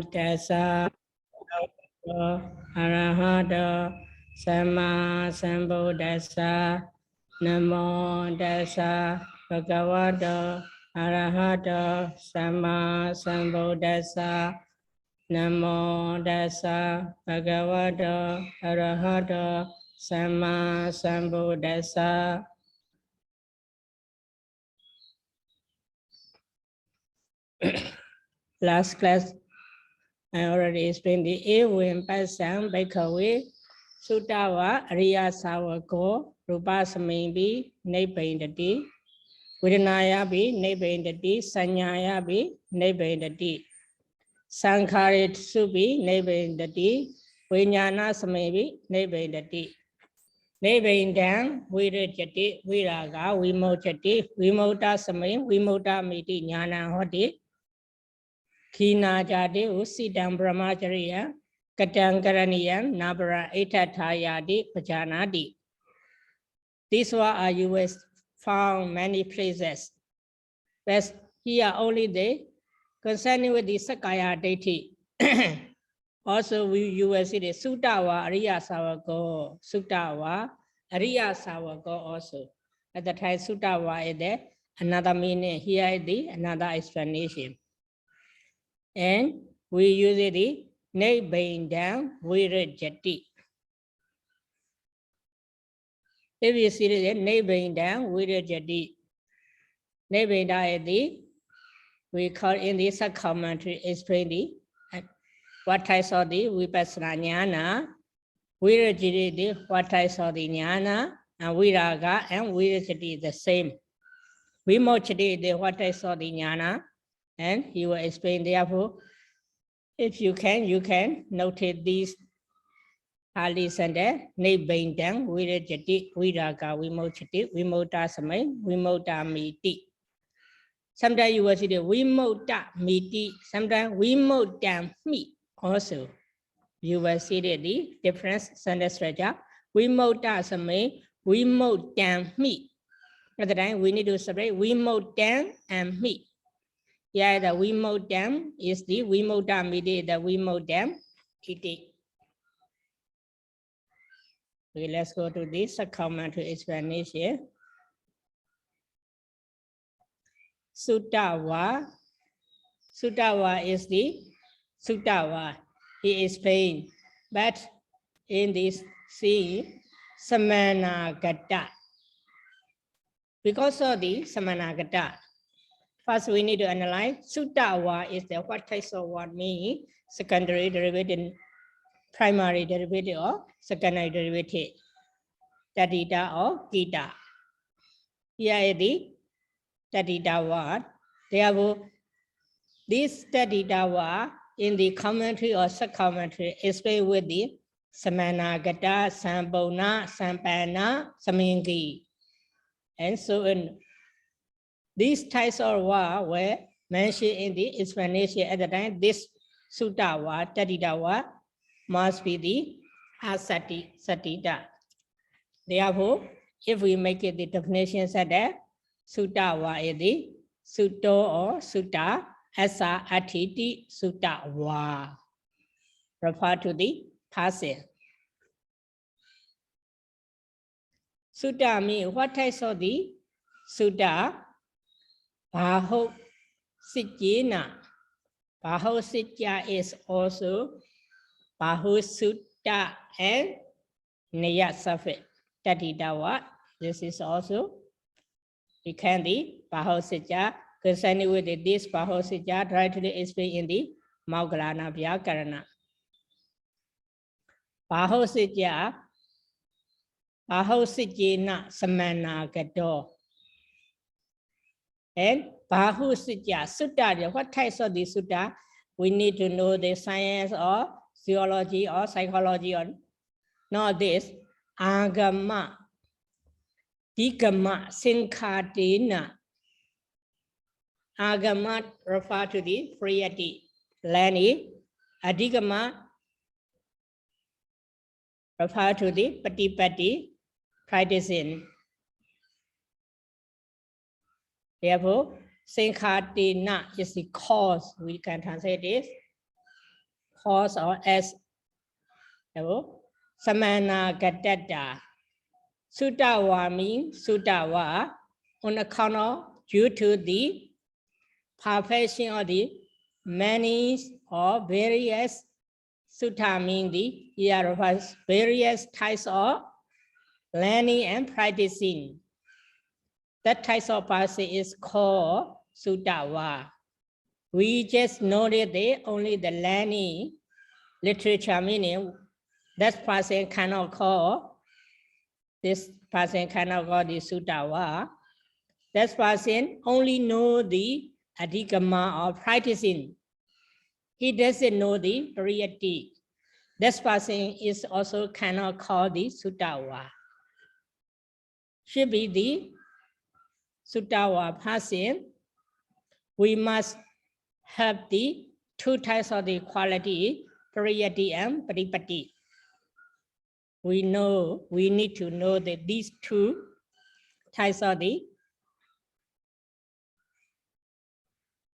Tassa Arahata Sama Sambuddhassa Namo Tassa Bhagavata Arahata Sama Sambuddhassa Namo Tassa Bhagavata Arahata Sama Sambuddhassa. Last class I already explained the Ewin Pasang Baikawe Sutawa Ariya Sawako Rupa Samimbi Nebaindati Vidinaya Bi Nebaindati Sanyaya Bi Nebaindati Sankharit Subi Nebaindati Vinyana Samibi Nebaindati Nebaindang Virijati Viraga Vimochati Vimota Samim Vimota Miti Nyana Hoti Kina jadi usidang brahmacharya kadang karaniyan nabara itathayadi pajanadi. These are US found many places. But here only they concerning with the Sakaya deity. Also you will see the Sutawa Ariya Sawako. Sutawa Ariya Sawako also. At the time Sutawa is there. Another meaning here is the another explanation. And we use the Nebaindang Virijati. If you see the Nebaindang Virijati, Nebainda is the, we call in the sub-commentary explain the what types of the Vipassana Jnana, Virijati the what types of the Jnana, and Viraga and Virijati the same. Vimochati the what types of the Jnana. And he will explain, therefore, if you can notate these Pāļi and Nebaindang, Virijati, Viraga, Vimochati, Vimota Samai, Vimota Miti. Sometimes you will see the Vimota Miti, sometimes Vimota Mi also. You will see the difference sentence structure. Vimota Samai, Vimota Mi. At the time, we need to separate Vimota and Mi. Yeah, the Vimodam is the Vimodamiti, the Vimodam iti. Okay, let's go to this commentary explanation. Sutawa. Sutawa is the Sutawa. He explained, but in this scene, Samanagata. Because of the Samanagata. First, we need to analyze Sutawa is the what types of what mean secondary derivative, primary derivative, or secondary derivative, Tatita or Kita. Here is the Tatita word. Therefore, this Tatita word in the commentary or sub-commentary explained with the Samanagata, Sambona, Sampana, Samingi, and so on. These types of words were mentioned in the explanation at the time. This Sutta word, Tatita word, must be the Asati, Satita. Therefore, if we make it the definition said that Sutta word is the Sutto or Sutta, Asa Atiti Sutta word. Refer to the passage. Sutta means what types of the Sutta? Baho Sijina. Baho Sijja is also Baho Sutta and Naya Safit. Tatita what? This is also we can the Baho Sijja concerning with this Baho Sijja try to explain in the Maugalana Vyakarana. Baho Sijja Baho Sijjina Samanagato. And Bahu Sijja Sutta, what types of the Sutta? We need to know the science or theology or psychology on. Not this. Agama, Dikama, Sinkhatina. Agama refer to the Priyati, Lani. Adhigama refer to the Patipati, practicing. Therefore, Sinkhatina is the cause, we can translate this. cause or as samanagatata. Sutawa means sutawa on account of due to the perfection of the many or various sutta means the various types of learning and practicing. That type of person is called sutawa. We just know that they only the learning literature meaning that person cannot call this person cannot call the sutawa. That person only know the adhikama or practicing. He doesn't know the pariyati. This person is also cannot call the sutawa. Should be the sutawa person. We must have the two types of the quality, pariyati and paripati. We need to know that these two types of the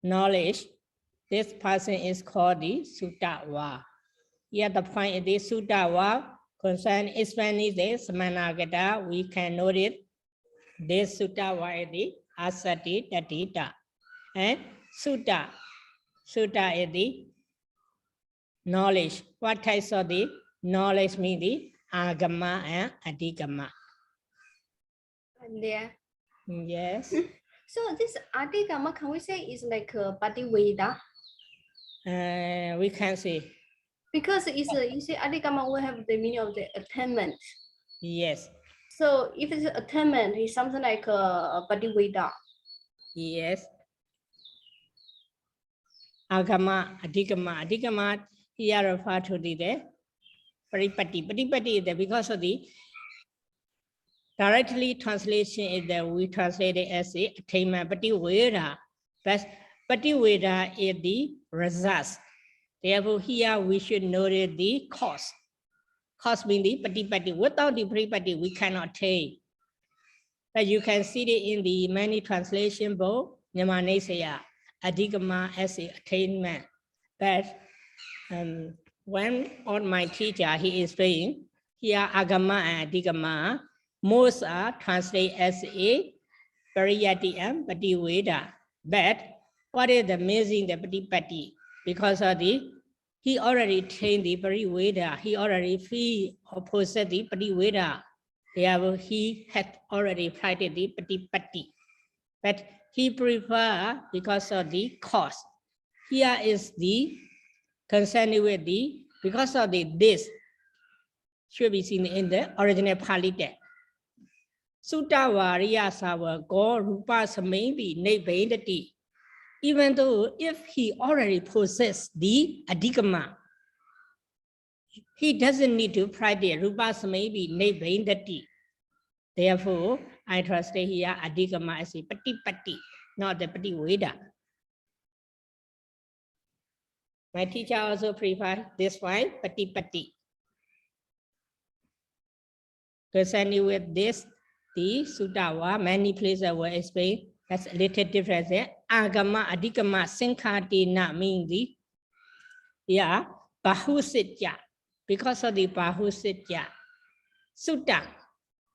knowledge. This person is called the sutawa. Here the point is the sutawa concern explaining the samanagata. We can note it. This sutawa is the asati tatita. And sutta is the knowledge. What types of the knowledge mean the agama and adhikama? Yeah. Yes. So this adhikama, can we say is like a pativeda? We can say. Because it's you see adhikama will have the meaning of the attainment. Yes. So if it's attainment, it's something like a pativeda. Yes. Agama, adhikama, here refer to the paripati. Paripati is because of the directly translation is that we translate it as a attainment. Pativeda, but pativeda is the results. Therefore, here we should know the cause. Cause means the patipati. Without the paripati, we cannot take. But you can see it in the many translation book, Nyamanesaya, adhikama as a attainment. But when on my teacher, he is saying, here agama and adhikama, most are translated as a pariyati and pativeda. But what is the amazing the patipati? Because of he already trained the pariveda, he already feel or possess the pariveda. Therefore, he had already practiced the patipati. But he prefer because of the cause. Here is the concerning with the because of this should be seen in the original Pāļi text. Sutta variya sava go rupa samembi nibbendati. Even though if he already possesses the adhikama, he doesn't need to practice rupa samembi nibbendati. Therefore, I translate here adhikama as a patipati, not the pativeda. My teacher also prefer this one, patipati. Concerning with this, the sutawa, many places will explain. That's a little different. Agama, adhikama, sinkhati means the bahusitya. Because of the bahusitya, sutta,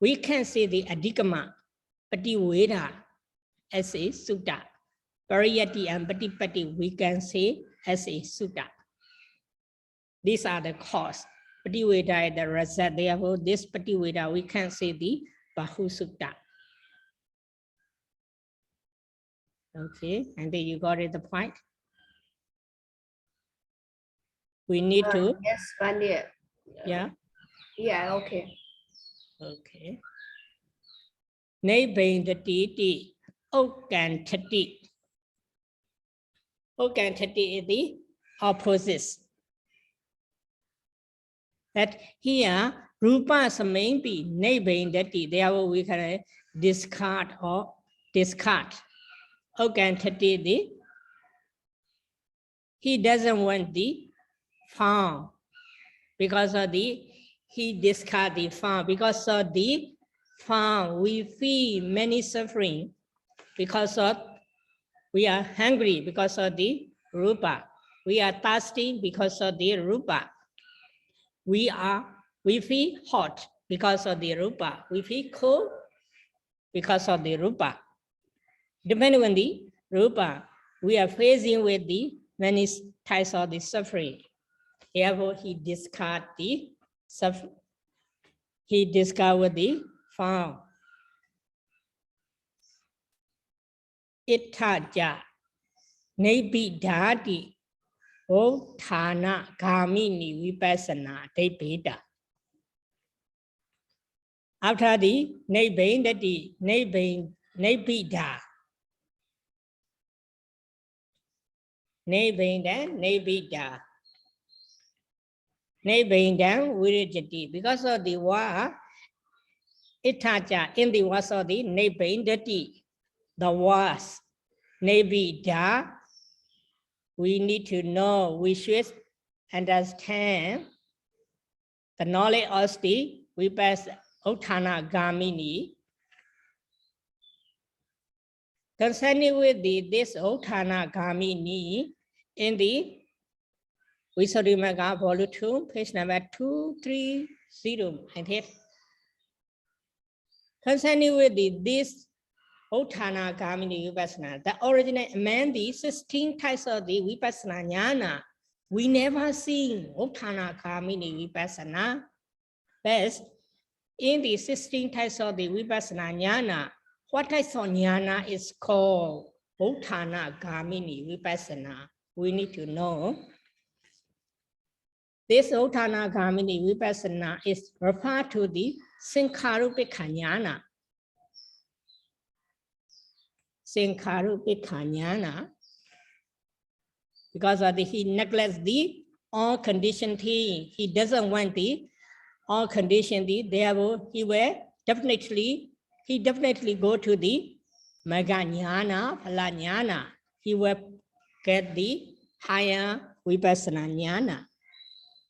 we can see the adhikama, pativeda as a sutta. Pariyati and patipati, we can say as a sutta. These are the cause. Pativeda is the result. Therefore, this pativeda, we can say the bahusutta. Okay, and then you got it, the point. We need to. Yes, Bhante. Yeah. Yeah, okay. Okay. Nibbendati okantati. Okantati is the opposite. That here, rupa samembi nibbendati. Therefore, we can discard or discard. Okantati, he doesn't want the form because of he discard the form. Because of the form, we feel many suffering because of we are hungry because of the rupa. We are thirsty because of the rupa. We feel hot because of the rupa. We feel cold because of the rupa. Depending on the rupa, we are facing with the many types of the suffering. Therefore, he discard the suffering. He discovered the found. Ittaja nebidati othana gamini vipassana debeda. After the nebindati nebida. Nebinda nebida. Nebinda virijati. Because of the war, ittaja in the was of the nebindati. The was nebida. We need to know, we should understand the knowledge of the vipassana uthana gamini. Concerning with this uthana gamini in the Visuddhimagga volume 2, page number 230, I think. Concerning with this uthana gamini vipassana, the original among the 16 types of the vipassana jnana, we never seen uthana gamini vipassana. But in the 16 types of the vipassana jnana, what types of jnana is called uthana gamini vipassana? We need to know. This uthana gamini vipassana is referred to the Sankharupika jnana. Sankharupika jnana, because of the, he neglects the all conditioned thing. He doesn't want the all conditioned thing. Therefore, he definitely go to the Magga jnana, Phala jnana. He will get the higher vipassana jnana.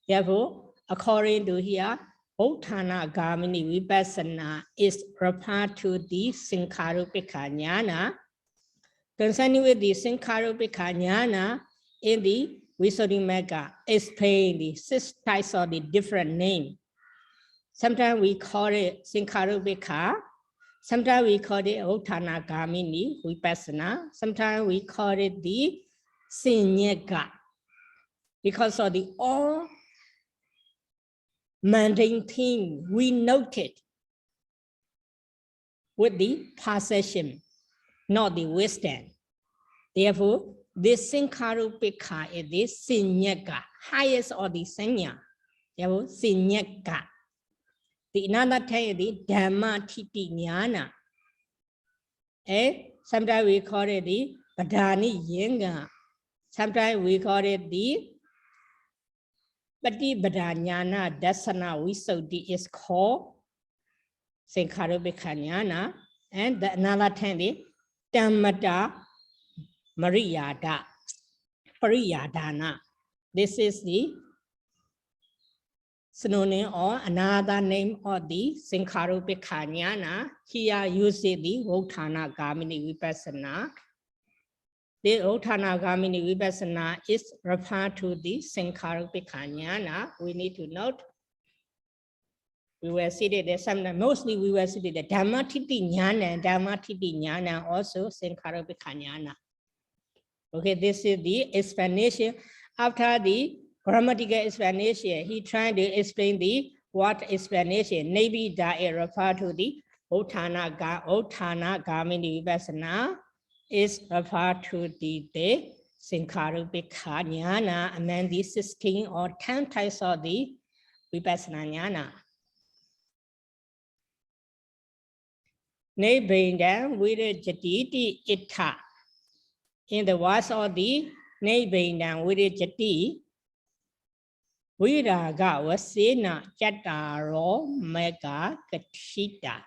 Therefore, according to here, uthana gamini vipassana is referred to the Sankharupika jnana. Concerning with the Sankharupika jnana, in the Visuddhimagga explain the 6 types of the different names. Sometimes we call it Sankharupika, sometimes we call it uthana gamini vipassana, sometimes we call it the Sinyagga, because of the all mundane thing we noted with the perception, not the wisdom. Therefore, this Sankharupika is the Sinyagga, highest of the Sanya. Therefore, Sinyagga. The another time is the Dhamma Titi Jnana. Sometimes we call it the Padani Yenga. Sometimes we call it the Patipada Jnana Dasana Visuddhi is called Sankharupika jnana. And the another time is Dhammata Pariyadana. This is the synonym or another name of the Sankharupika jnana. Here using the uthana gamini vipassana. The uthana gamini vipassana is referred to the Sankharupika jnana. We need to note. We will see that sometimes, mostly we will see the Dhammatiti jnana, also Sankharupika jnana. Okay, this is the explanation. After the grammatical explanation, he trying to explain the what explanation. Nebida is referred to the uthana gamini vipassana is referred to the Sankharupika jnana among the 16 or 10 types of the vipassana jnana. Nebinda virijati ittha. In the words of the Nebinda virijati, viraga vasena chattaro mahāvaggapāḷi.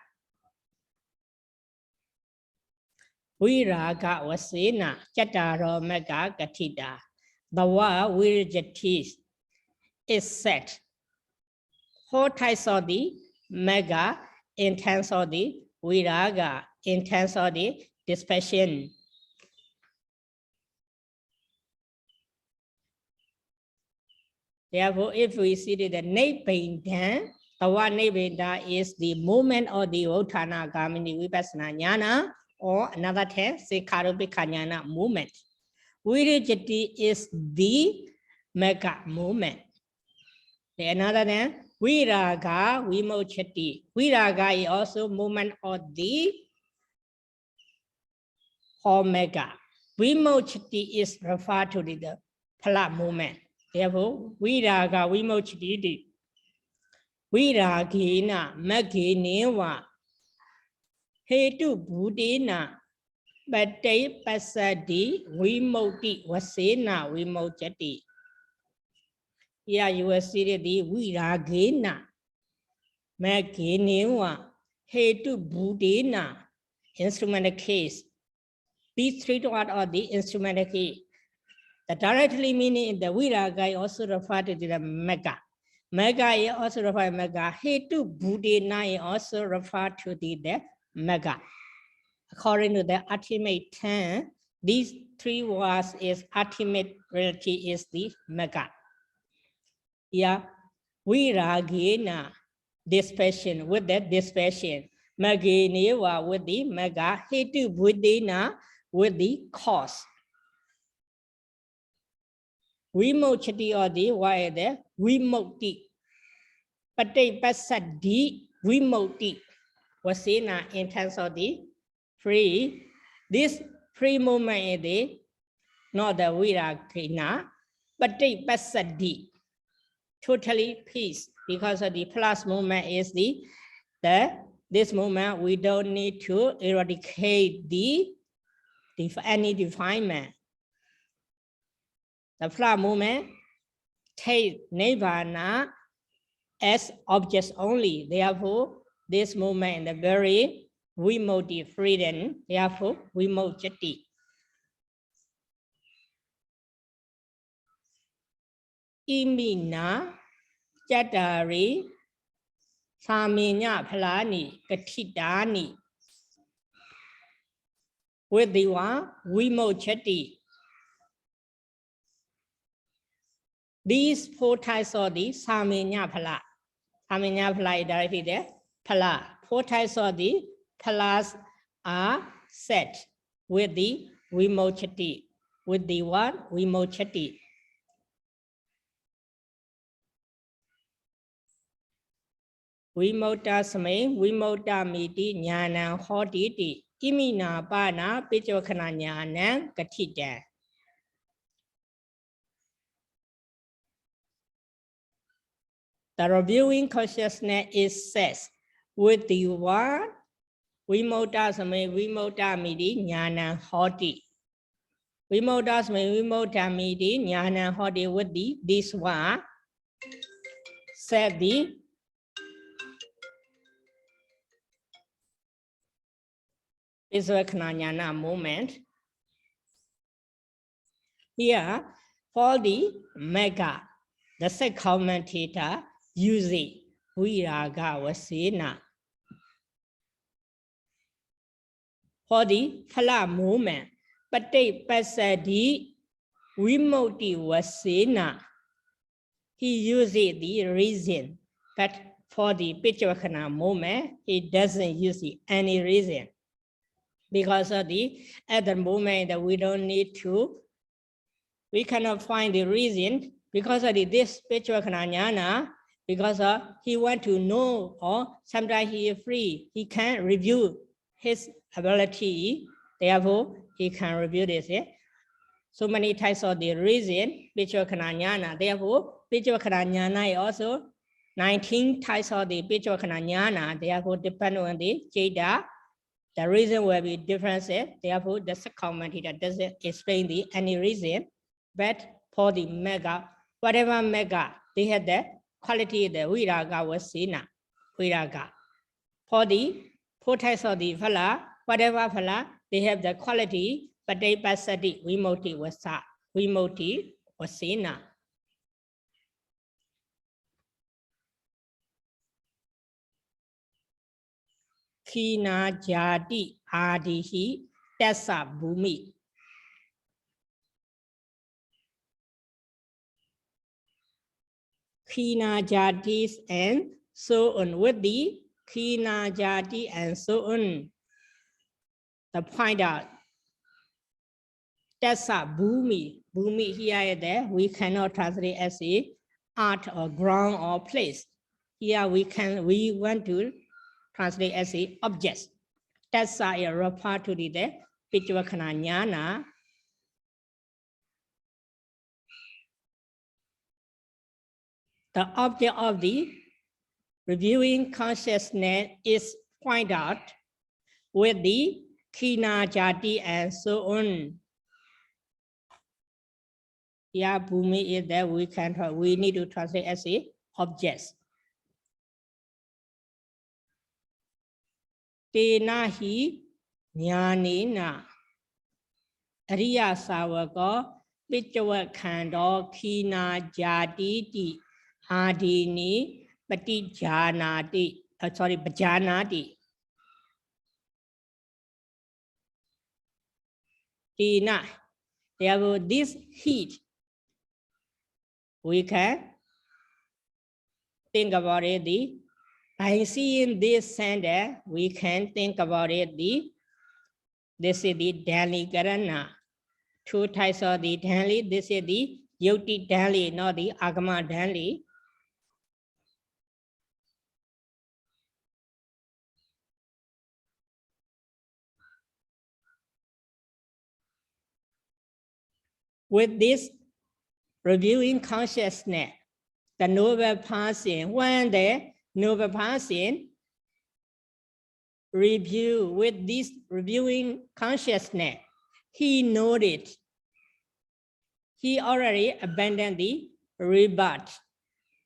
Viraga vasena chattaro mahāvaggapāḻi. The word virijati is set. 4 types of the magga in terms of the viraga, in terms of the dispassion. Therefore, if we see that the Nibbinda, Tawa Nibbinda is the movement of the Uttana Gamini Vipassana Jnana, or another text, say Karupika Jnana movement. Virijati is the mega movement. Another name, Viraga Vimochati. Viraga is also movement of the omega. Vimochati is referred to the Phala movement. Therefore, Viraga Vimochati. Viragina Maginewa Hetu Buddhina Bate Pasadi Vimoti Vasena Vimochati. Here you will see the Viragina Maginewa Hetu Buddhina instrumental case. These three words are the instrumental case. The directly meaning the Viraga also referred to the mega. Mega is also referred to mega. Hetu Buddhina is also referred to the mega. According to the ultimate term, these three words is ultimate reality is the mega. Yeah, Viragena, dispassion with the dispassion. Magineva with the mega. Hetu Buddhina with the cause. Vimochati or the why the Vimoti. Pate Pasadi Vimoti. Vasena in terms of the free. This free movement is the not the Viragina, Pate Pasadi. Totally peace. Because of the plus movement is this movement we don't need to eradicate any defilement. The flower movement takes nirvana as objects only. Therefore, this movement is very vimoti freedom. Therefore, vimochati. Imina Jatari Saminya Pāḷi Kathidani. With the one vimochati. These four types of the Saminya Pāḷi. Saminya Pāḷi is directly there. Pāḷi. Four types of the Pālas are set with the vimochati. With the one vimochati. Vimota Same, Vimota Miti, Jnana Hoditi, Imina Bana, Pichokana Jnana Kathida. The reviewing consciousness is set with the one Vimota Same, Vimota Miti, Jnana Hoti. Vimota Same, Vimota Miti, Jnana Hoti with this one set the Visuakana movement. Here, for the mega, the second commentator using Viraga Vasena. For the Phala movement, Pate Pasadi Vimoti Vasena. He uses the reason, but for the Pichvakana movement, he doesn't use any reason. Because of the other movement that we don't need to, we cannot find the reason because of this spiritual jnana, because he want to know, or sometimes he is free, he can review his ability, therefore he can review this. So many types of the reason, spiritual jnana, therefore spiritual jnana is also 19 types of the spiritual jnana, therefore depend on the jada. The reason will be different, therefore the second commentator doesn't explain any reason, but for the mega, whatever mega, they have the quality the Viraga Vasena, Viraga. For the four types of the Phala, whatever Phala, they have the quality, but they pasadi Vimoti Vasa, Vimoti Vasena. Kina Jadi Adihi Tassa Bhumi. khina jatis and so on. With the khina jati and so on. The point out. That's a bhumi. Bhumi here and there, we cannot translate as a art or ground or place. Here we want to translate as a object. That's a refer to the pañcavaggiyakathā jnana. The object of the reviewing consciousness is pointed out with the khina jati and so on. Yeah, bhumi is that we need to translate as a object. Tena hi jnanena ariya sāvaka pañcavaggapāḷi khina jati ti adini patijanati. Pajanati. Tena. Therefore, this heat, we can think about it. By seeing this center, we can think about it. This is the Dhanli Karana. Two types of the Dhanli. This is the Yoti Dhanli, not the Agama Dhanli. With this reviewing consciousness, the noble person, when the noble person review with this reviewing consciousness, he knows it. He already abandoned the rebirth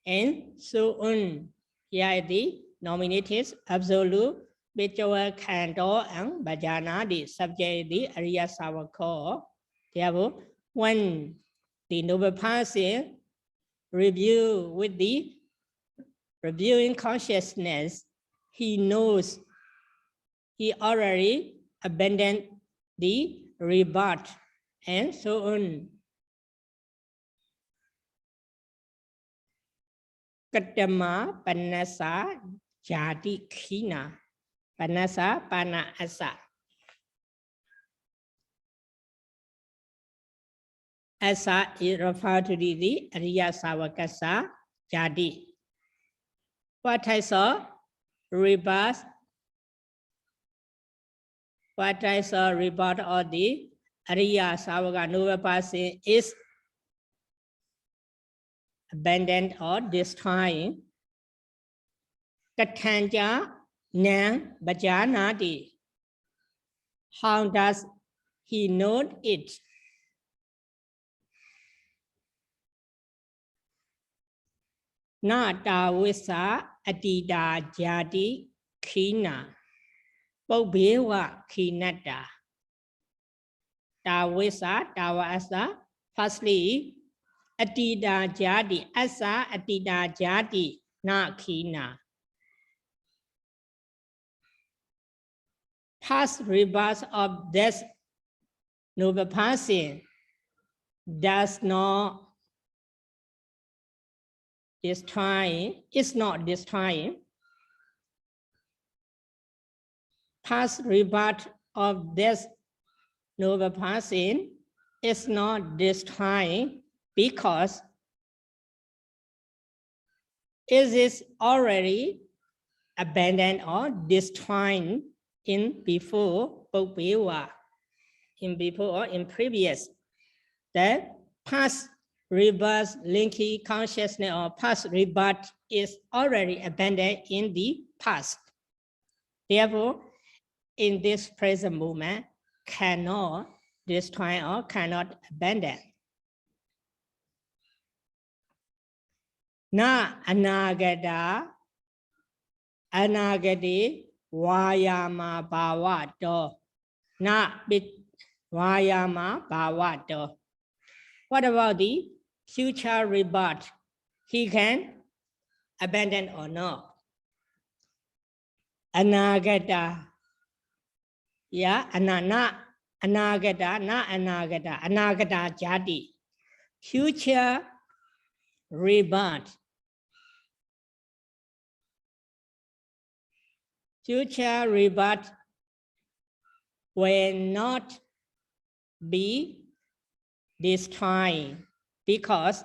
and so on. Here the nominated absolute pañcavaggapāḷi and bhajanati subject the Ariya Sāvaka. Therefore, when the noble person review with the reviewing consciousness, he knows he already abandoned the rebirth and so on. Katama panasa jati khina. Panasa pana asa. Asa is referred to the Ariya Sāvaka jati. What types of rebirth? What types of rebirth of the Ariya Sāvaka noble person is abandoned or destroying? Katanja nan bhajanati. How does he know it? Nata visa atida jati khina. Bhubhewa khinata. Tavisa, tavasa. Firstly, atida jati. Asa atida jati. Na khina. Past rebirth of this noble person does not destroy, is not destroying. Past rebirth of this noble person is not destroying because it is already abandoned or destroyed in before, Bhubhewa, in before or in previous. The past rebirth linking consciousness or past rebirth is already abandoned in the past. Therefore, in this present moment, cannot destroy or cannot abandon. Na anagata anagati Vāyāma Buddhi. Na Vāyāma Buddhi. What about the future rebirth? He can abandon or not? Anagata. Yeah, anagata, na anagata, anagata jati. Future rebirth. future rebirth will not be destroyed because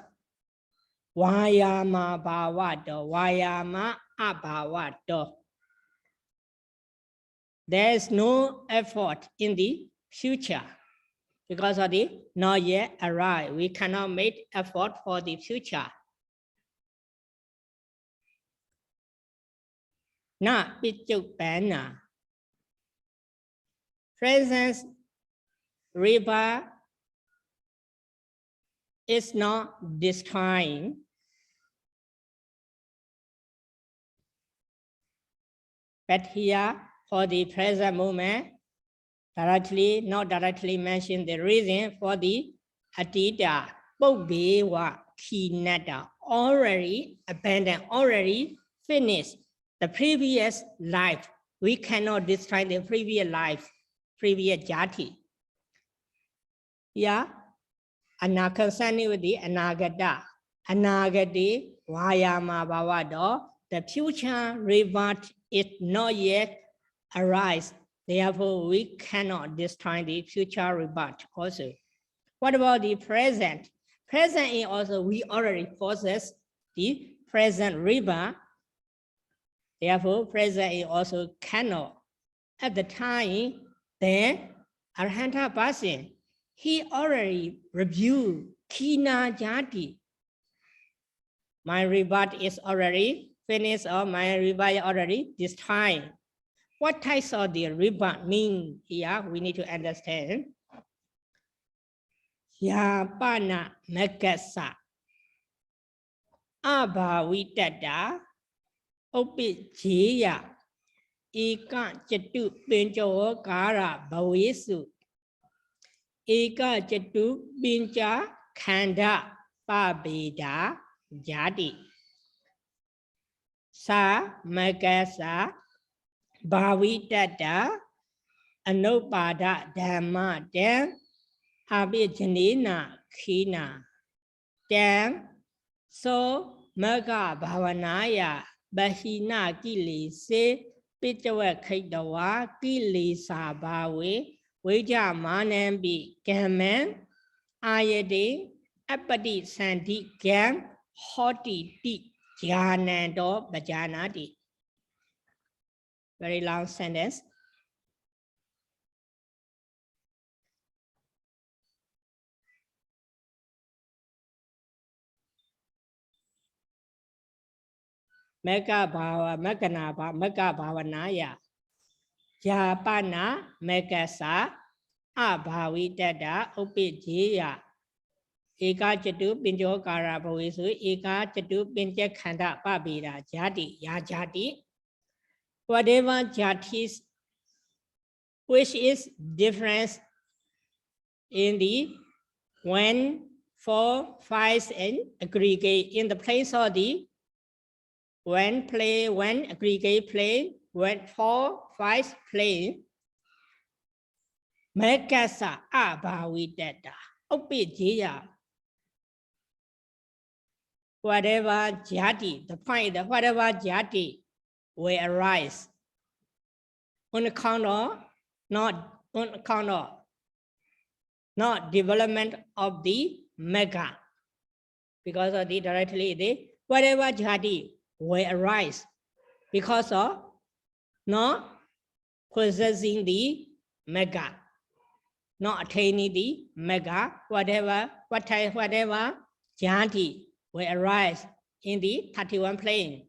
Vāyāma Bhavato, Vāyāma Abhavato. There is no effort in the future because of the not yet arrived. We cannot make effort for the future. Na Piṭaka. Present rebirth is not destroying. But here, for the present moment, not directly mention the reason for the Atita, Bhante Vāyāma already abandoned, already finished the previous life. We cannot destroy the previous life, previous jati. Yeah, concerning with the Anagata, Anagati, Vāyāma Bhavato, the future rebirth is not yet arise. Therefore, we cannot destroy the future rebirth also. What about the present? Present is also, we already possess the present rebirth. Therefore, present is also cannot. At the time, then, Arhanta person, he already reviewed Kina Jati. My rebirth is already finished or my rebirth already destroyed. What types of the rebirth mean here? We need to understand. Yapana Makasa Abhaviṭaka Opijaya Eka Chatu pañcavaggiyakathā bhavesu Eka Chatu pañcavaggiyakathā jati Sa Makasa Bhaviṭaka Anupada Dhamma Dam Abhijanena Khina Dam So Magga Bhavanaya Bahina Kilese Piṭaka Kilesa Bhave Vija Manambi Gaman Ayade Apati Santi Gam Hoti Ti Janando Bajanati. Very long sentence. Magga Bhavanaya Japana Magasa Abhaviṭaka Opijaya Eka Chatu pañcavaggiyakathā bhavesu Eka Chatu pañcavaggiyakathā jati Yajati. Whatever jatis which is difference in the 1, 4, 5 and aggregate in the place of the 1 plane, 1 aggregate plane, 1, 4, 5 plane. Magasa Abhaviṭaka Opijaya. Whatever jati, the point that whatever jati will arise on account of not development of the Magga, because of the directly the whatever jati will arise because of not possessing the Magga, not attaining the Magga, whatever jati will arise in the 31 plane.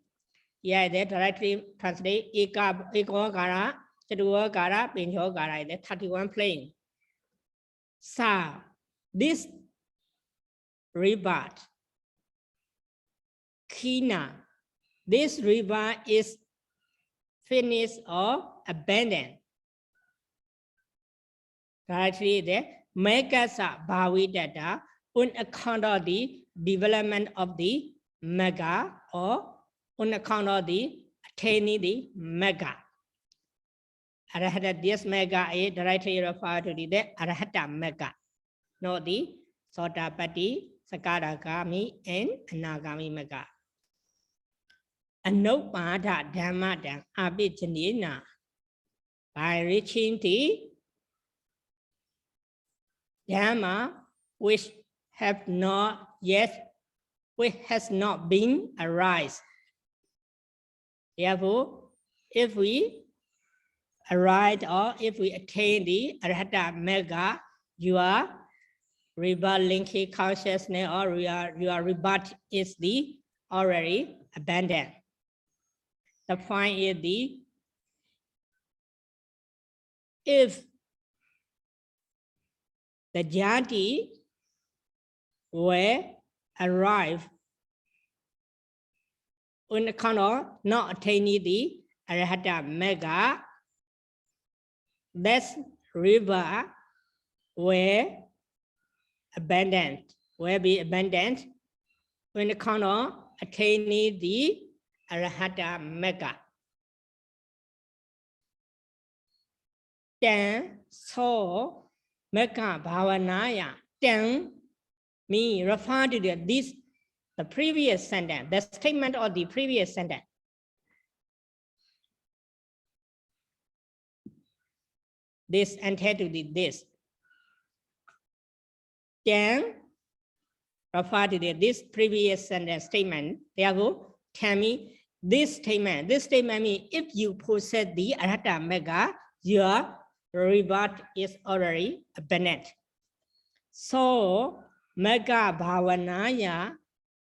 Yeah, they directly translate Ekavaggara, Chatuvaggara, pañcavaggiyakathā, the 31 plane. So, this rebirth, Kina, this rebirth is finished or abandoned. Directly the Magasa Bhaviṭaka on account of the development of the Magga or on account of the attaining the Magga. Arahata, this Magga is directly referred to the Arahata Magga, not the Sotapatti, Sakadagami and Anagami Magga. Anupada Dhammadam Abhijanina. By reaching the Dhamma which have not yet, which has not been arise. Therefore, if we arrive or if we attain the Arhata Magga, your rebirth linking consciousness or your rebirth is the already abandoned. The point is if the jati will arrive on account of not attaining the Arhata Magga, that river will be abandoned on account of attaining the Arhata Magga. Then, so Magga Bhavanaya, then me refer to the previous sentence, the statement of the previous sentence. This entails to this. Then refer to this previous sentence statement. Therefore, tell me this statement. This statement means if you possess the Arhata Magga, your rebirth is already abandoned. So, Magga Bhavanaya,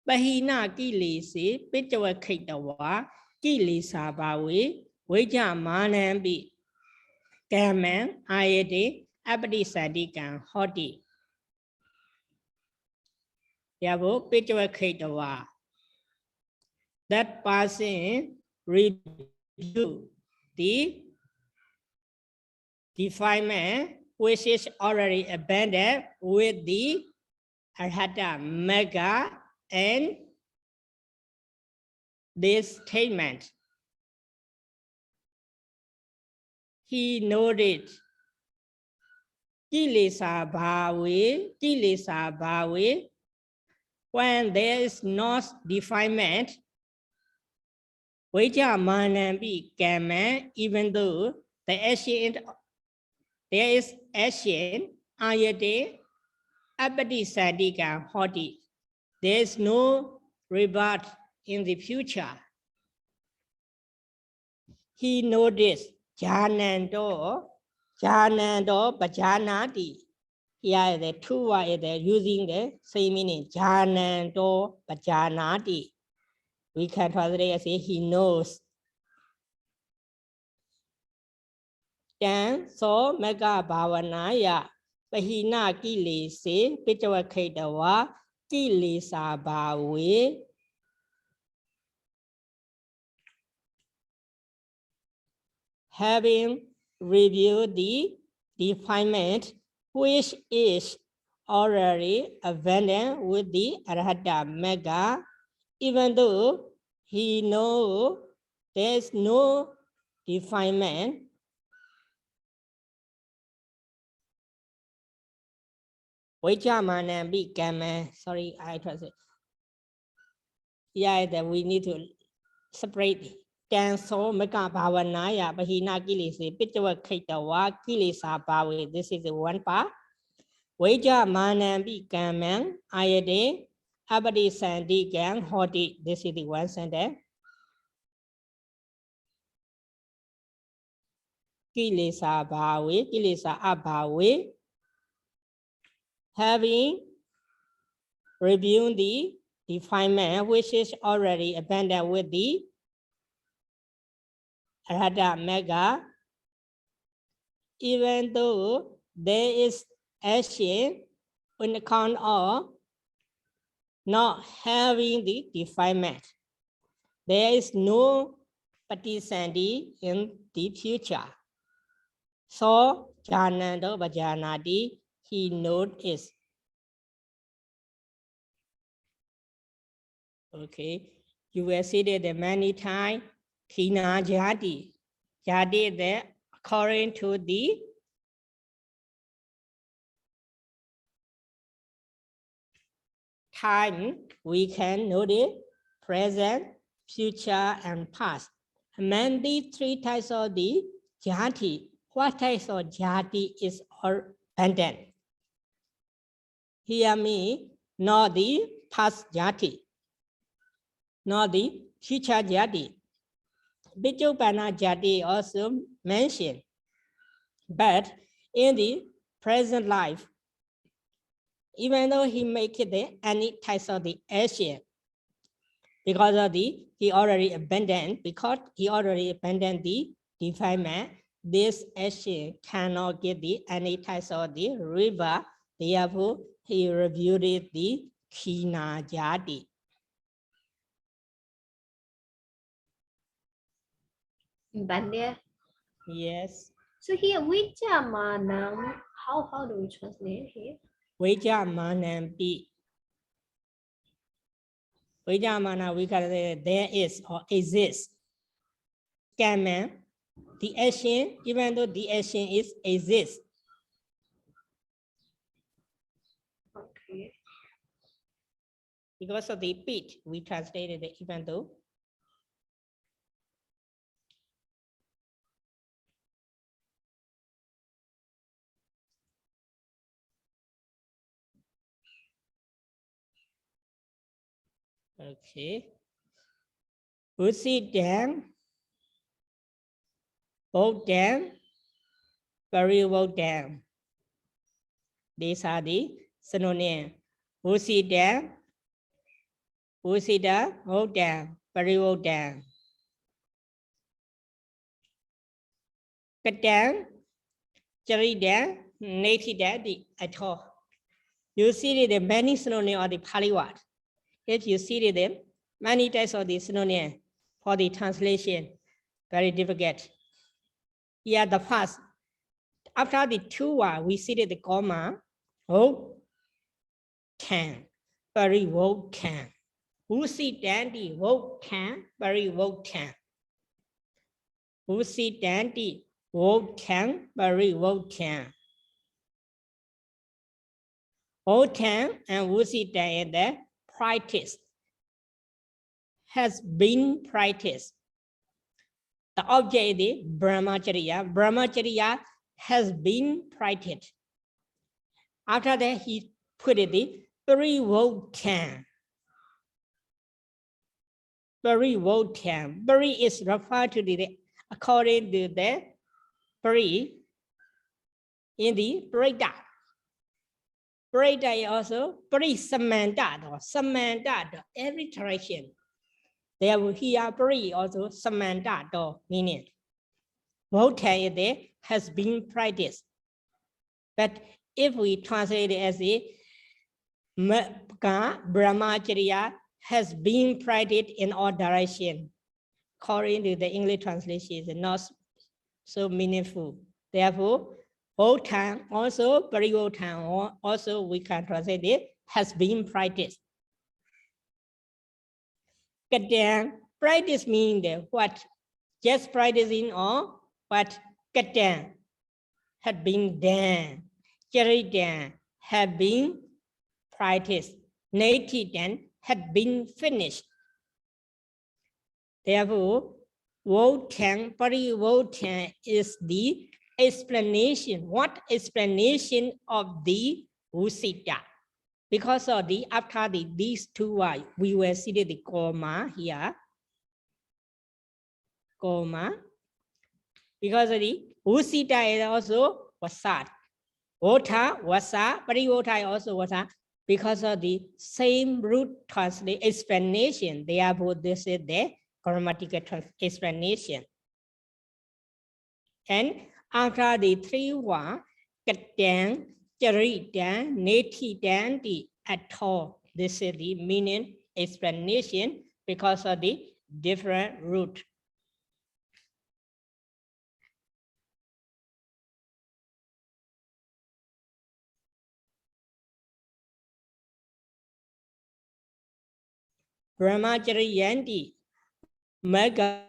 Bahina Kilisi, pañcavaggiyakathā, Kilisa Bhavi, Vijja Manambi, Kaman, Ayati, Abadisadikam, Hoti. Therefore, pañcavaggiyakathā, that person review the defilement which is already abandoned with the Arhata Magga and this statement. He noted Kilesa Bhavi, when there is no defilement, Vijja Manambi Kama, even though there is action, Ayate, Abadisadika Hoti. There is no rebirth in the future. He noticed Janando Bajanati. Here the two are using the same meaning. Janando Bajanati. We can translate as he knows. Then so Magga Bhavanaya Bahina Kilese pañcavaggiyakathā Kilesa Bhavi. Having reviewed the defilement which is already abandoned with the Arhata Magga, even though he knows there is no defilement, Vijja Manambi Kama, sorry, I translate. Yeah, that we need to separate. Then so Magga Bhavanaya Bahina Kilese pañcavaggiyakathā Kilesa Bhavi. This is the one part. Vijja Manambi Kama Ayate Abadisadikam Hoti. This is the one sentence. Kilesa Bhavi, Kilesa Abhavi. Having reviewed the defilement which is already abandoned with the Arhata Magga, even though there is action on account of not having the defilement, there is no patisandi in the future. So, Janando Bajanati, he noticed. Okay, you will see that many times, Tina Jati that according to the time, we can notice present, future, and past. Among these three types of the jati, what types of jati is abundant? Hear me, not the past jati, not the future jati. Vichopana jati also mentioned, but in the present life, even though he make it any types of the action, because of he already abandoned the defilement, this action cannot get any types of the river. Therefore, he reviewed the Khina Jati. Bhante. Yes. So here, Vijamanam, how do we translate here? Vijamanam pi. Vijamana, we can say there is or exists. Kaman, the action, even though the action is exists. Okay. Because of the pit, we translated it even though. Okay. Usidam, Bodam, Parivodam. These are the synonyms. Usidam, Usida, Bodam, Parivodam. Kadam, Charida, Natida, the Ato. You see the many synonyms of the Pāļi word. If you see them, many types of the synonym for the translation, very difficult. Here the first, after the two words, we see the comma, can, very can. Who see dandy, can, very can. Who see dandy, can, very can. Can and who see dan the practice has been practiced. The object is brahmacharya. Brahmacharya has been practiced. After that, he put it the can. Pari is referred to the according to the pari in the Parita. Parita is also pari samanta or samanta every direction. There here pari also samanta meaning. Votha there has been practiced. But if we translate it as a brahmacharya has been practiced in all directions, according to the English translation, is not so meaningful. Therefore, Votha also Parivotha also we can translate it has been practiced. Kadang, practice means what? Just practicing or what? Kadang had been done. Charitan had been practiced. Natidan had been finished. Therefore, Votang, Parivotang is the explanation. What explanation of the Usita? Because of the after these two words, we will see the comma here. Comma. Because of the Usita is also Vasat. Votha, Vasa, Parivotha is also Vasa. Because of the same root translation explanation, therefore this is the grammatical explanation. And after the three words, Kadang, Charitan, Natidan, the Atho, this is the meaning explanation because of the different root. Brahmacharyanti, Magga.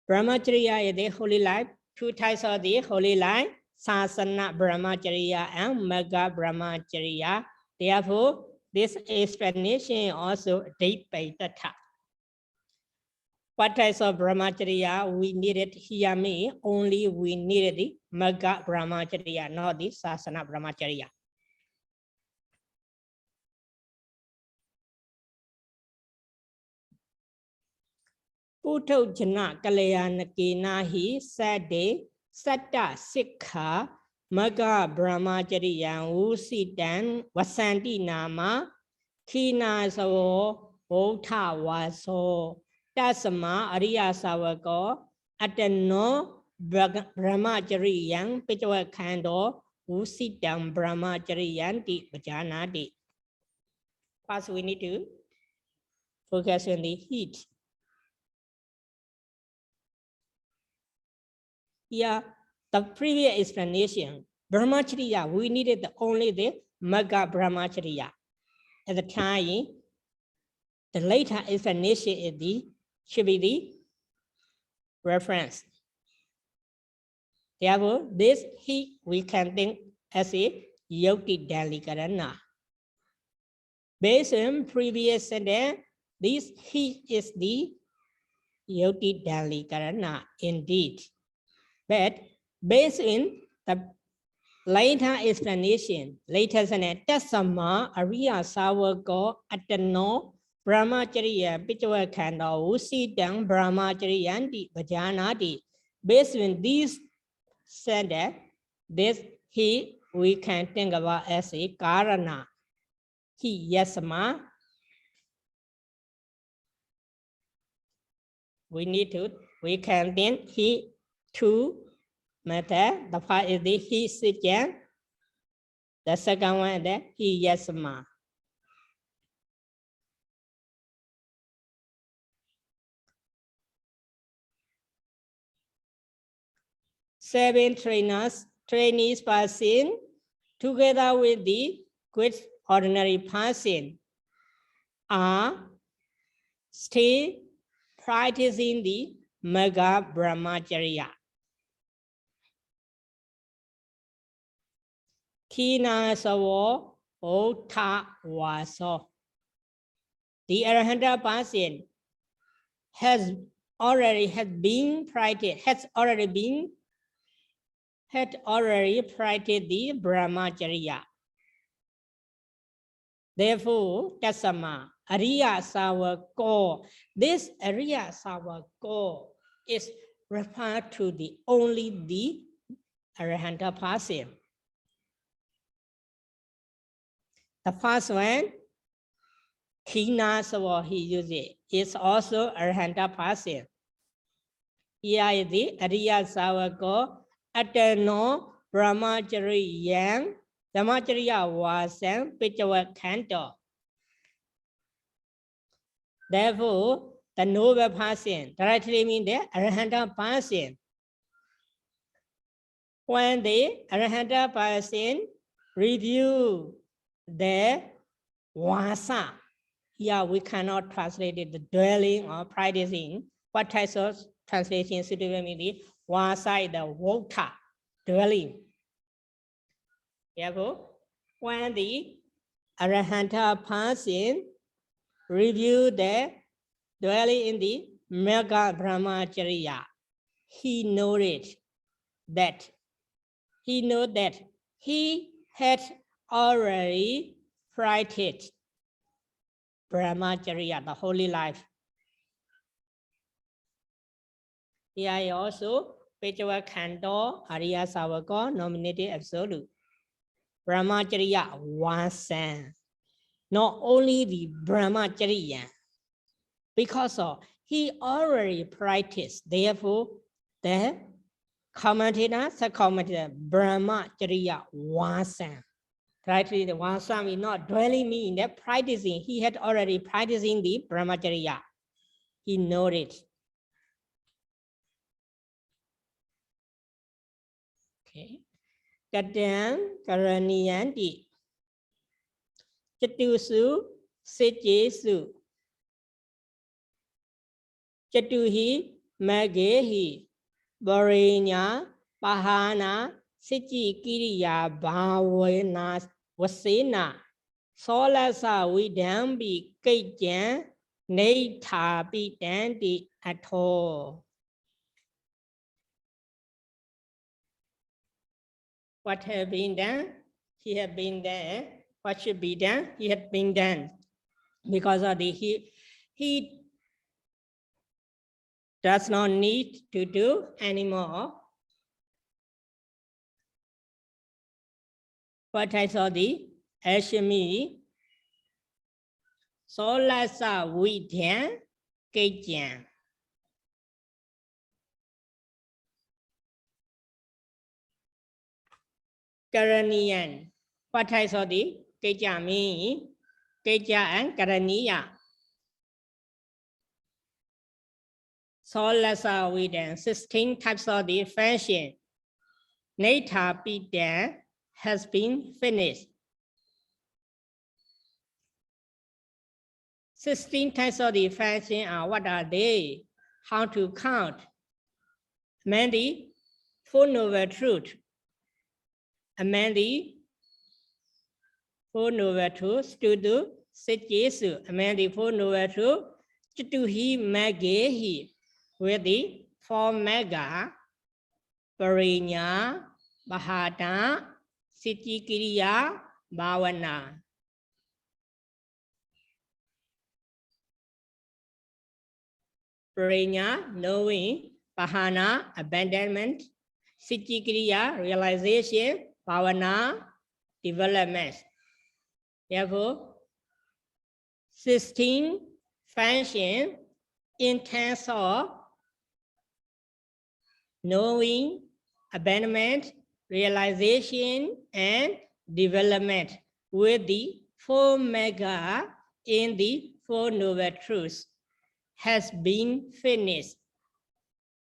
Brahmacharya is the holy life. Two types of the holy life, Sasana Brahmacharya and Magga Brahmacharya. Therefore, This explanation also Mahāvagga Piṭaka. What types of brahmacharya we needed here me? Only we needed the Magga brahmacharya, not the Sasana brahmacharya. Puto jana kalayanakina hi sade satta sikha Magga brahmacharya usidan vasanti nama kina savo bhota vaso tasama ariya savako atano brahmacharya pañcavaggiyakathā usidam brahmacharyanti vajanati. First we need to focus on the heat. Here, the previous explanation, brahmacharya, we needed only the Magga brahmacharya. At the time, the later explanation is should be the reference. Therefore, this heat we can think as a yogi dalikarana. Based on previous sentence, this heat is the yogi dalikarana indeed. But based on the later explanation, later sentence, tasama ariya savako atano brahmacharya pañcavaggiyakathā usidam brahmacharyanti vajanati. Based on this sentence, this he we can think about as a karana. He yasama. We can think he two method. The first is the he sityan. The second one is the he yasama. Seven trainees person together with the good ordinary person are still practicing the Magga brahmacharya. Kina savo bhota vaso. The Arahanta person has already practiced the brahmacharya. Therefore, tasama ariya savako. This ariya savako is referred to the only the Arahanta person. The first one, Kina savo he uses is also Arahanta person. Here is the ariya savako atano brahmacharya vasam pañcavaggiyakathā. Therefore, the noble person directly means the Arahanta person. When the Arahanta person review the vasa, here we cannot translate it, the dwelling or practicing. What types of translation should be the vasa is the vota, dwelling. Therefore, when the Arahanta person review the dwelling in the Magga brahmacharya, he noted that he had already practiced brahmacharya, the holy life. Here also pañcavaggiyakathā ariya savako nominated absolute. Brahmacharya vasam. Not only the brahmacharya, because of he already practiced. Therefore, the commentator, subcommentator, brahmacharya vasam. Rightly, the vasam is not dwelling me in that practicing. He had already practicing the brahmacharya. He noted. Okay. Kadam karaniyanti. Chatusu sejesu. Chatuhi magehi. Varinya pahana seji kiriya bhavana vasena. Solasa vidam be kajan Naitha Piṭanti at all. What have been done? He had been done. What should be done? He had been done. Because of the he does not need to do anymore. What I saw the Ashmi Solasa Vidyan Kajan. Karaniyan. What I saw the Kaja mean? Kaja and Karaniya. Solasa Vidyan, 16 types of the fashion. Naitha Piṭaka has been finished. 16 types of the fashion are what are they? How to count? Among the Four Noble Truths. Among the Four Noble Truths, Studu Sitjesu. Among the Four Noble Truths, Chituhi Maggehi, with the four Magga, Parinya, Bahata, Sitjikiriya, Bhavana. Parinya, knowing, Bahana, abandonment, Sitjikiriya, realization, Bhavana, development. Therefore, 16 functions in terms of knowing, abandonment, realization, and development with the four Magga in the Four Noble Truths has been finished.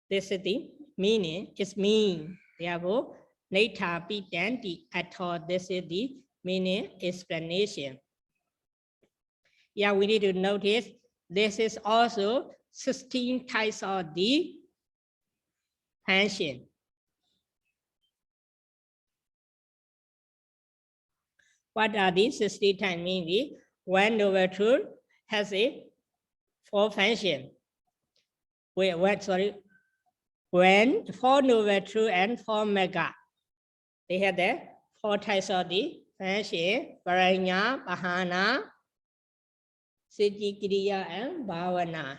This is the meaning. It's mean. Therefore, Naitha Piṭanti at all. This is the meaning explanation. Yeah, we need to notice this is also 16 types of the function. What are these 16 types? Meaning, one noble truth has a four function. When four noble truth and four Magga, they have the four types of the function: Paranya, Bahana, Sitjikiriya, and Bhavana.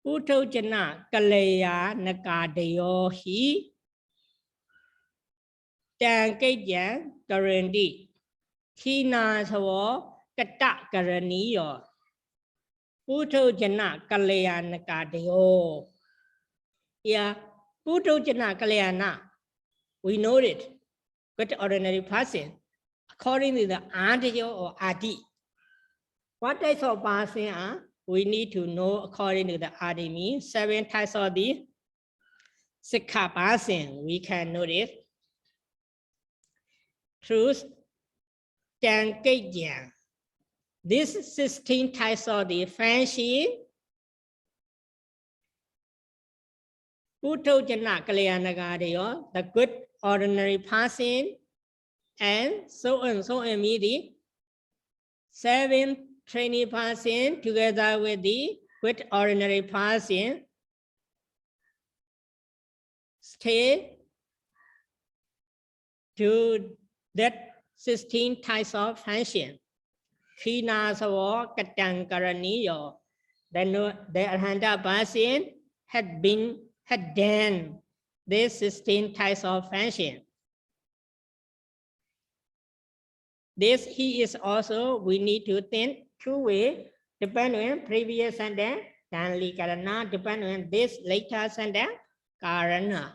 Uttojana Kaleya Nakadayo Hi Tankajan Karandi Kina Sawo Kata Karaniyo Uttojana Kaleya Nakadayo. Yeah, Uttojana Kalayana, we know it. Good ordinary person, according to the Adiyo or Adi. What types of person are? We need to know according to the Adi means 7 types of the Sikha person. We can notice. Truth, Tankajan. These 16 types of the fancy Uttojana Kalayanagadayo, the good ordinary person, and so on, meaning 7 trainee person together with the good ordinary person stay to that 16 types of function. Kina Sawo Katang Karaniyo. Then the Arhanta person had done these 16 types of function. This he is also, we need to think 2 ways, depending on previous sentence, Tanli Karana, depending on this later sentence, Karana.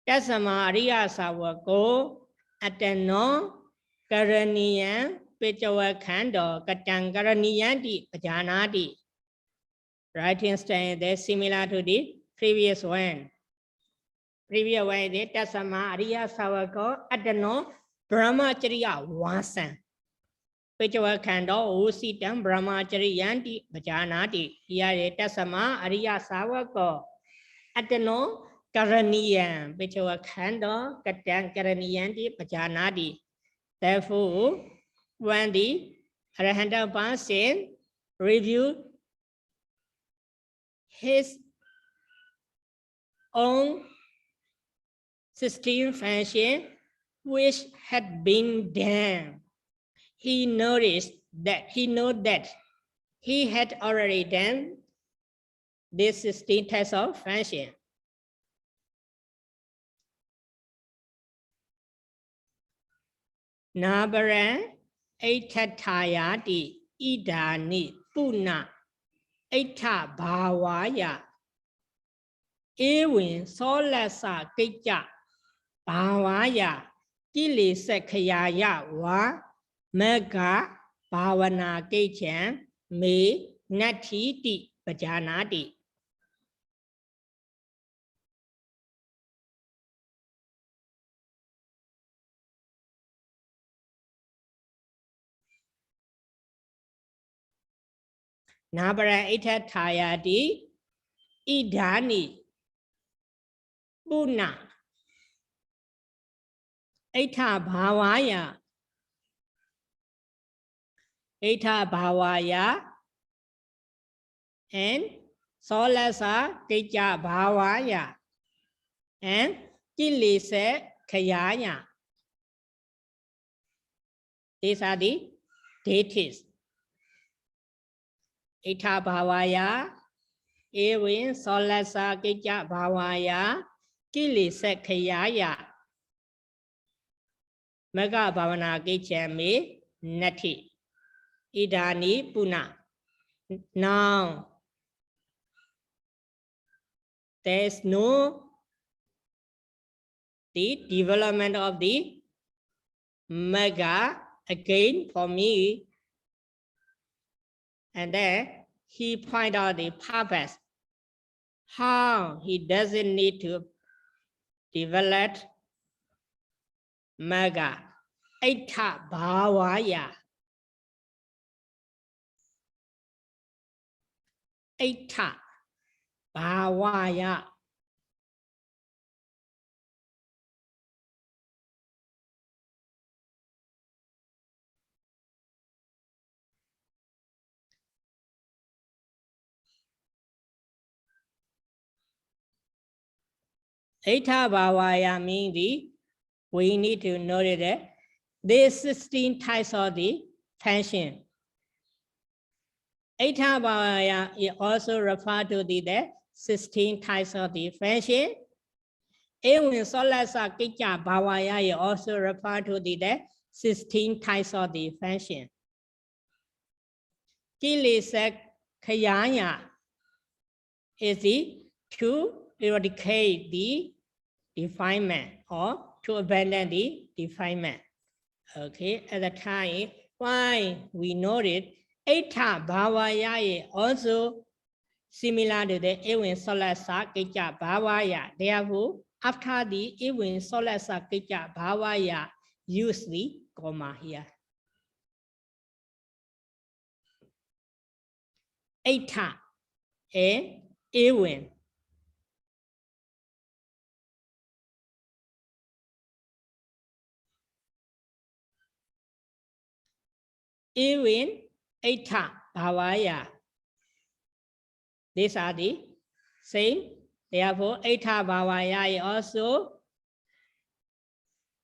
Tasama Ariya Sāvako Atano Karaniya Pañcavaggiyakathā Katang Karaniyanti Pajanati. Writing style is similar to the previous one. Previous one is Tasama Ariya Sāvako Atano Brahmacharya Vasan. Pañcavaggiyakathā Usitam Brahmachariyanti Pajanati. Here is Tasama Ariya Sāvako Atano Karaniyan, pañcavaggiyakathā, katang karaniyanti, pajanati. Therefore, when the Arahanta person review his own 16 function which had been done, he noticed that he had already done this 16 types of function. Nabara Aitatayati Idani Puna Aita Bhavaya Ewin Solasa Keja Bhavaya Kili Sekayaya Wa Mega Bhavana Kechan Me Natiti Pajanati. Nabara Aitatayati Idani Puna Aita Bhavaya and Solasa Keja Bhavaya and Kilise Kayaya. These are the deities. Ita Bhavaya, Ewin Solasa Keja Bhavaya, Kilise Kayaya. Mega Bhavana Kechame Nati Idani Puna. Now there's no the development of the mega again for me, and then he point out the purpose how he doesn't need to develop mega Aita Bhavaya. Aita Bhavaya. Aita Bhavaya means we need to know that there's 16 types of the function. Aita Bhavaya is also referred to the 16 types of the function. Ewin Solasa Keja Bhavaya is also referred to the 16 types of the function. Kilesa Kayaya is to eradicate the defilement or to abandon the defilement. Okay, at the time, why we know it, Aita Bhavaya is also similar to the Ewin Solasa Keja Bhavaya. Therefore, after the Ewin Solasa Keja Bhavaya, use the comma here. Aita and Ewin. Ewin, Aita Bhavaya. These are the same. Therefore, Aita Bhavaya is also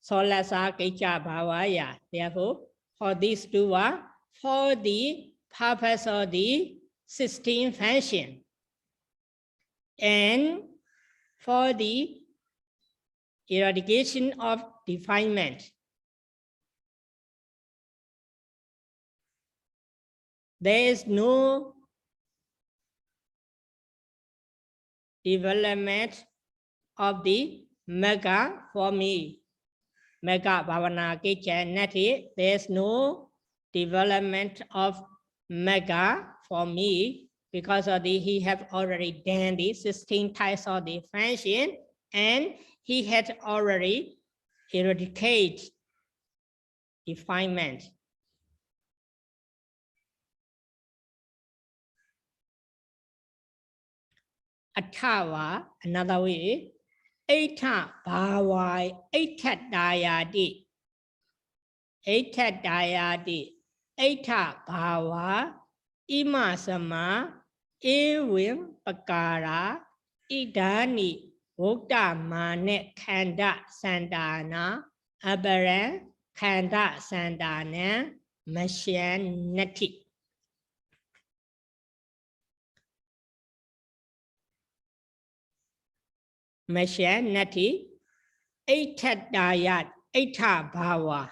Solasa Keja Bhavaya. Therefore, for these two are for the purpose of the 16 function and for the eradication of defilement. There is no development of the mega for me. Mega Bhavana Keja Nati, there's no development of mega for me because of he have already done the 16 types of the function and he had already eradicated defilement. Athava, another way, Aitha bhava aitatayati. Aitatayati. Aitha bhava ima sama ewim pakara idani vokta mane khanda sandana abaran khanda sandana masyan nati. Masyan nati aitatayat aitha bhava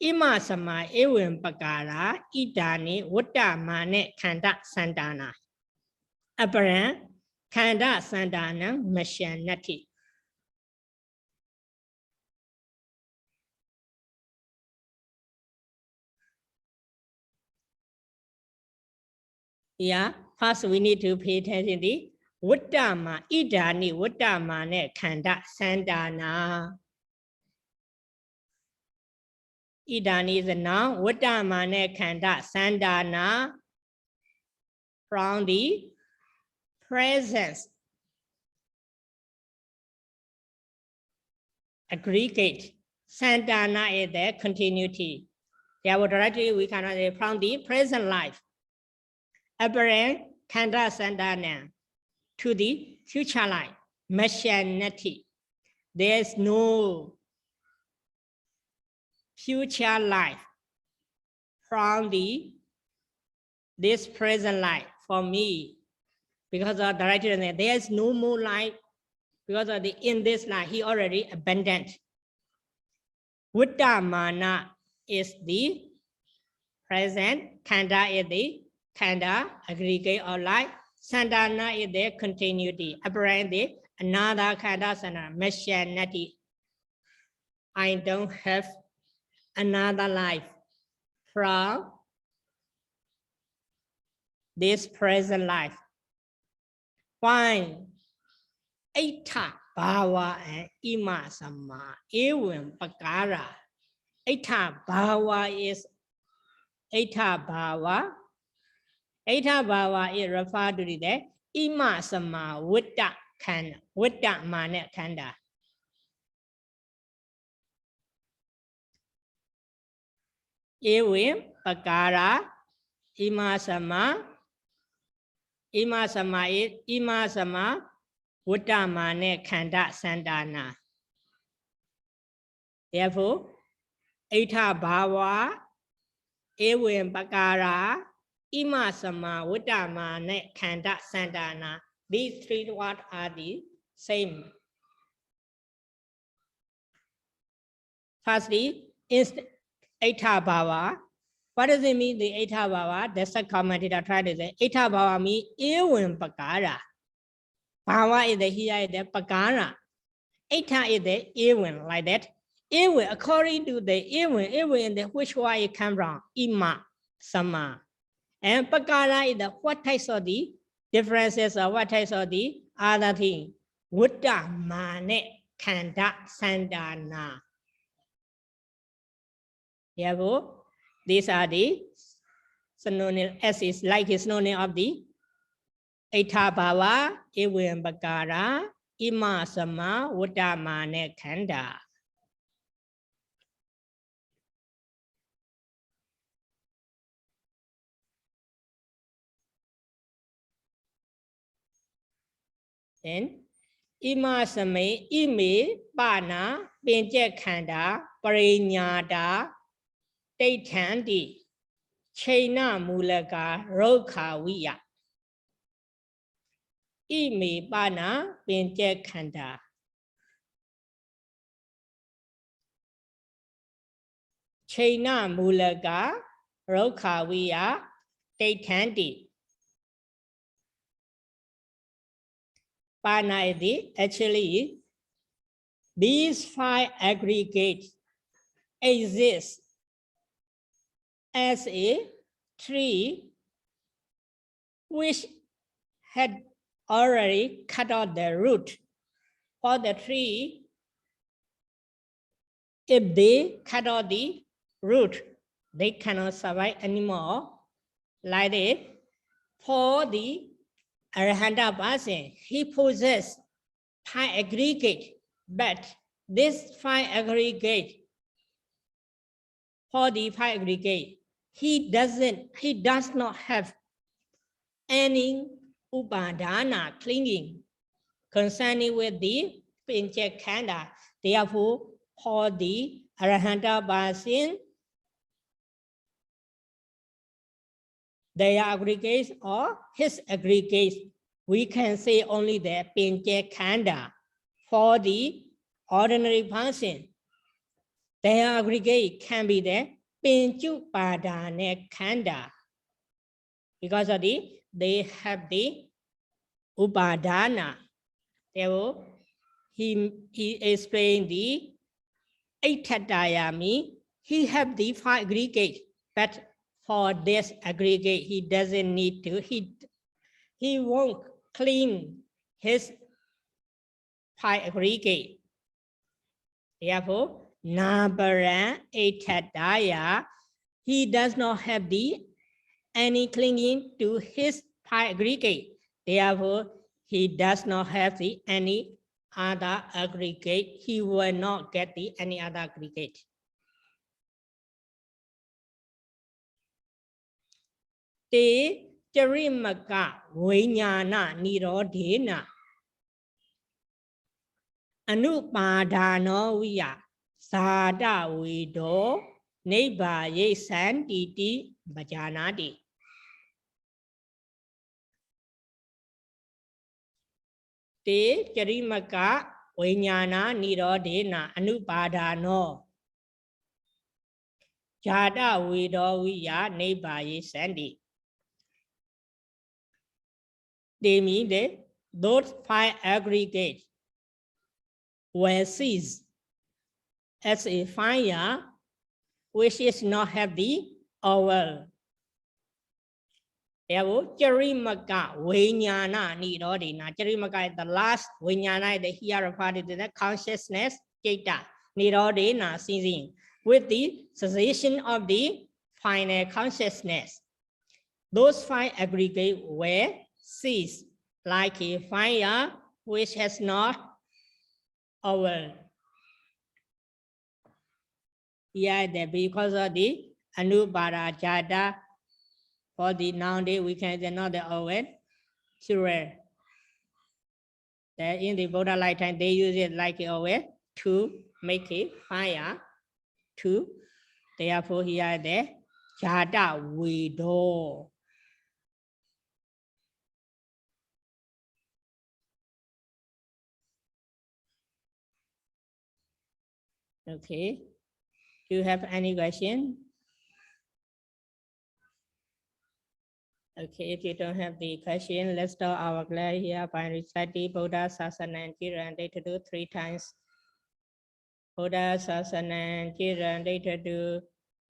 ima sama ewim pakara idani vokta mane khanda sandana abaran khanda sandana masyan nati. Yeah, first we need to pay attention to Vuttama, idani, Vuttama ne khanda sandana. Idani is a noun, Vuttama ne khanda sandana from the presence. Aggregate. Sandana is the continuity. Therefore, directly we cannot say from the present life. Apparent khanda sandana to the future life. Masyanati. There is no future life from this present life for me, because of the director there is no more life, because of the in this life he already abandoned. Vuddhamana is the present, khanda is the khanda aggregate of life, sandana is the continuity, apparent the another khanda sandana, masyanati. I don't have another life from this present life. Why? Aitha bhava and ima sama ewam pakara. Aitha bhava is Aitha bhava. Aitha bhava is referred to the ima sama vitta khanda, vitta mane khanda. Ewam pakara ima sama is ima sama Vuttama ne khanda sandana. Therefore, Aitha bhava ewam pakara ima sama Vuttama ne khanda sandana. These three words are the same. Firstly, is Aitha bhava. What does it mean, the Aitha bhava? That's a commentator tried to say. Aitha bhava means ewam pakara. Bhava is the here is the pakara. Aitha is the ewam, like that. Ewam, according to the ewam in the which one it come from? Ima, sama. And pakara is the what types of the differences or what types of the other thing. Vutta, mane, khanda, sandana. Therefore, these are the synonym, as is like his synonym of the Aitha bhava, ewam pakara, ima sama, vutta, mane, khanda. Then, ima same, ime, pana, pañcavaggiyakathā, pariññāta, taitthanti, chaina mulaka, rokha viya. Ime, pana, pañcavaggiyakathā. Chaina mulaka, rokha viya, taitthanti. Pana is the, actually, these five aggregates exist as a tree which had already cut off the root. For the tree, if they cut off the root, they cannot survive anymore. Like that, for the Arahanta person, he possesses pi aggregate, but this pi aggregate, for the pi aggregate, he does not have any upadana clinging concerning with the pañcavaggiyakathā. Therefore, for the arahanta person, their aggregates or his aggregates, we can say only the pañcavaggiyakathā. For the ordinary person, their aggregate can be the pañcavaggiyakathā, because of they have the upadana. Therefore, he explained the Aitatayami, he have the 5 aggregate, but for this aggregate, he doesn't need to, he won't clean his 5 aggregate. Therefore, Nabara Aitataya, he does not have any clinging to his 5 aggregate. Therefore, he does not have any other aggregate. He will not get any other aggregate. Te charimaka viñāna nirodhena anupadano viya sada vido nibbāye santiti bhajanati. Te charimaka viñāna nirodhena anupadano jada vido viya nibbāye santi. They mean that those 5 aggregates will cease as a fire which is not have the oil. Therefore, charimaka viñāna nirodhena. Charimaka is the last, viñāna is the here part is the consciousness, citta, nirodhena, ceasing, with the cessation of the final consciousness. Those 5 aggregates will cease like a fire which has not oil. Yeah, because of the anubara jada, for the nowadays we can say not the oil, sure. That in the Buddha lifetime they use it like a oil to make a fire. To therefore here the jada widow. Okay, do you have any question? Okay, if you don't have the question, let's start our class here by reciting Buddha Sasana Jirandetadu 3 times. Buddha Sasana Jirandetadu,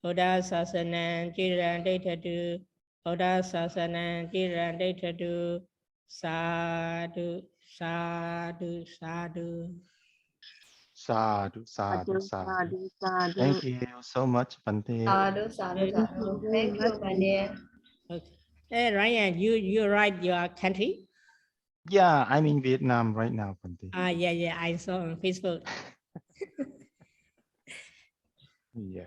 Buddha Sasana Jirandetadu, Buddha Sasana Jirandetadu, sadhu, sadhu, sadhu. Sadhu, sadhu, sadhu. Thank you so much, Bhante. Sadhu, sadhu, sadhu. Thank you, Bhante. Okay. Hey, Ryan, you write your country? Yeah, I'm in Vietnam right now, Bhante. Yeah, I saw on Facebook. Yeah.